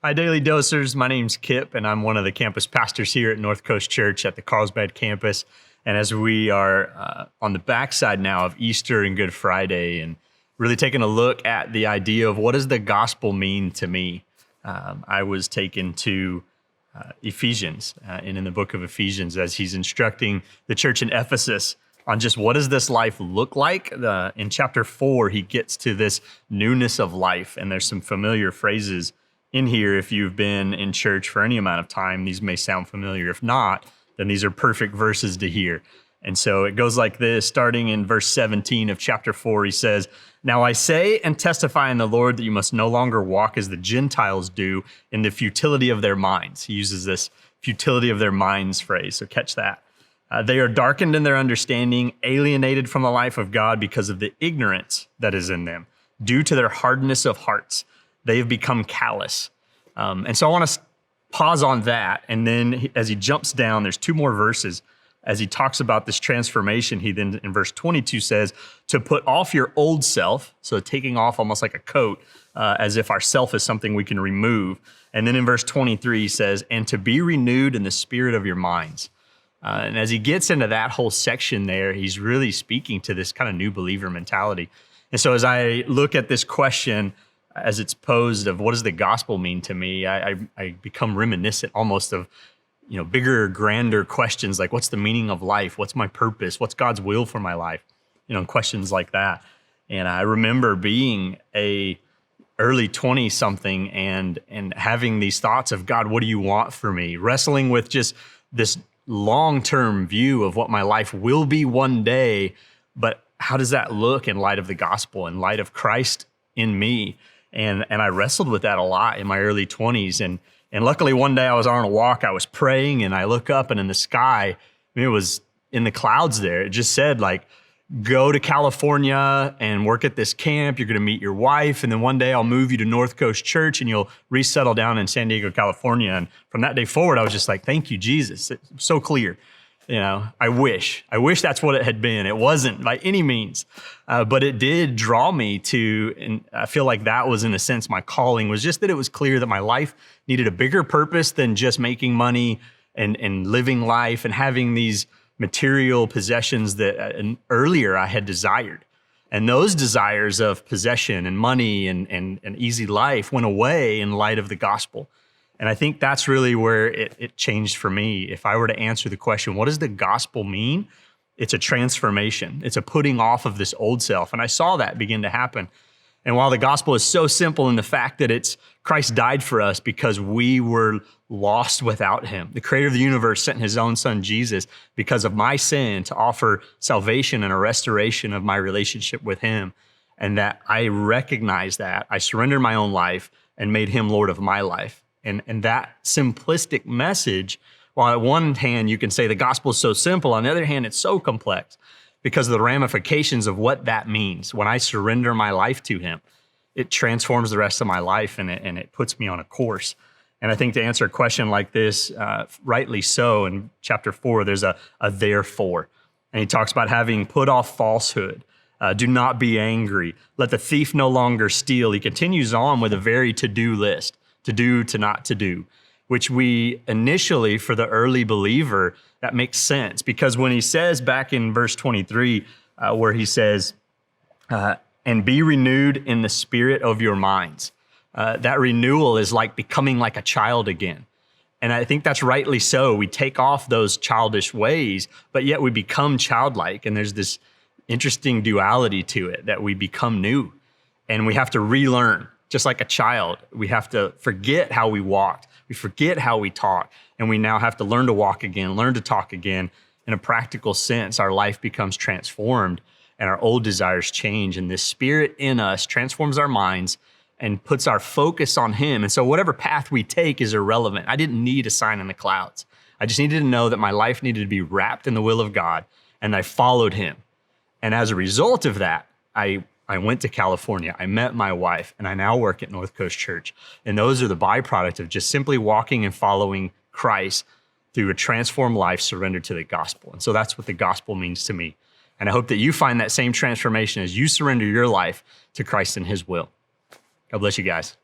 Hi, Daily Dosers. My name's Kip, and I'm one of the campus pastors here at North Coast Church at the Carlsbad campus. And as we are on the backside now of Easter and Good Friday, and really taking a look at the idea of what does the gospel mean to me, I was taken to Ephesians, and in the book of Ephesians, as he's instructing the church in Ephesus on just what does this life look like. In chapter 4, he gets to this newness of life, and there's some familiar phrases in here. If you've been in church for any amount of time, these may sound familiar. If not, then these are perfect verses to hear. And so it goes like this, starting in verse 17 of chapter 4, he says, "Now I say and testify in the Lord that you must no longer walk as the Gentiles do in the futility of their minds." He uses this futility of their minds phrase, so catch that. "They are darkened in their understanding, alienated from the life of God because of the ignorance that is in them, due to their hardness of hearts. They have become callous." And so I want to pause on that. And then as he jumps down, there's two more verses. As he talks about this transformation, he then in verse 22 says, to put off your old self, so taking off almost like a coat, as if our self is something we can remove. And then in verse 23, he says, and to be renewed in the spirit of your minds. And as he gets into that whole section there, he's really speaking to this kind of new believer mentality. And so as I look at this question, as it's posed of what does the gospel mean to me, I become reminiscent almost of, bigger, grander questions like what's the meaning of life? What's my purpose? What's God's will for my life? Questions like that. And I remember being a early 20-something and having these thoughts of, God, what do you want for me? Wrestling with just this long-term view of what my life will be one day, but how does that look in light of the gospel, in light of Christ in me? And I wrestled with that a lot in my early 20s. And luckily one day I was on a walk, I was praying, and I look up, and in the sky, it was in the clouds there. It just said, go to California and work at this camp. You're going to meet your wife. And then one day I'll move you to North Coast Church and you'll resettle down in San Diego, California. And from that day forward, I was just like, thank you, Jesus. It's so clear. I wish that's what it had been. It wasn't by any means, but it did draw me to, and I feel like that was in a sense my calling, was just that it was clear that my life needed a bigger purpose than just making money and living life and having these material possessions that earlier I had desired. And those desires of possession and money and an easy life went away in light of the gospel. And I think that's really where it changed for me. If I were to answer the question, what does the gospel mean? It's a transformation. It's a putting off of this old self. And I saw that begin to happen. And while the gospel is so simple in the fact that it's Christ died for us because we were lost without him, the creator of the universe sent his own son, Jesus, because of my sin to offer salvation and a restoration of my relationship with him. And that I recognized that. I surrendered my own life and made him Lord of my life. And that simplistic message, while at one hand you can say the gospel is so simple, on the other hand, it's so complex because of the ramifications of what that means. When I surrender my life to him, it transforms the rest of my life and it puts me on a course. And I think to answer a question like this, rightly so, in chapter 4, there's a therefore. And he talks about having put off falsehood. Do not be angry. Let the thief no longer steal. He continues on with a very to-do list. To do, to not to do, which we initially, for the early believer, that makes sense. Because when he says back in verse 23, where he says, and be renewed in the spirit of your minds, that renewal is like becoming like a child again. And I think that's rightly so. We take off those childish ways, but yet we become childlike. And there's this interesting duality to it, that we become new and we have to relearn. Just like a child, we have to forget how we walked. We forget how we talked. And we now have to learn to walk again, learn to talk again. In a practical sense, our life becomes transformed and our old desires change. And this spirit in us transforms our minds and puts our focus on him. And so whatever path we take is irrelevant. I didn't need a sign in the clouds. I just needed to know that my life needed to be wrapped in the will of God, and I followed him. And as a result of that, I went to California, I met my wife, and I now work at North Coast Church. And those are the byproduct of just simply walking and following Christ through a transformed life surrendered to the gospel. And so that's what the gospel means to me. And I hope that you find that same transformation as you surrender your life to Christ and his will. God bless you guys.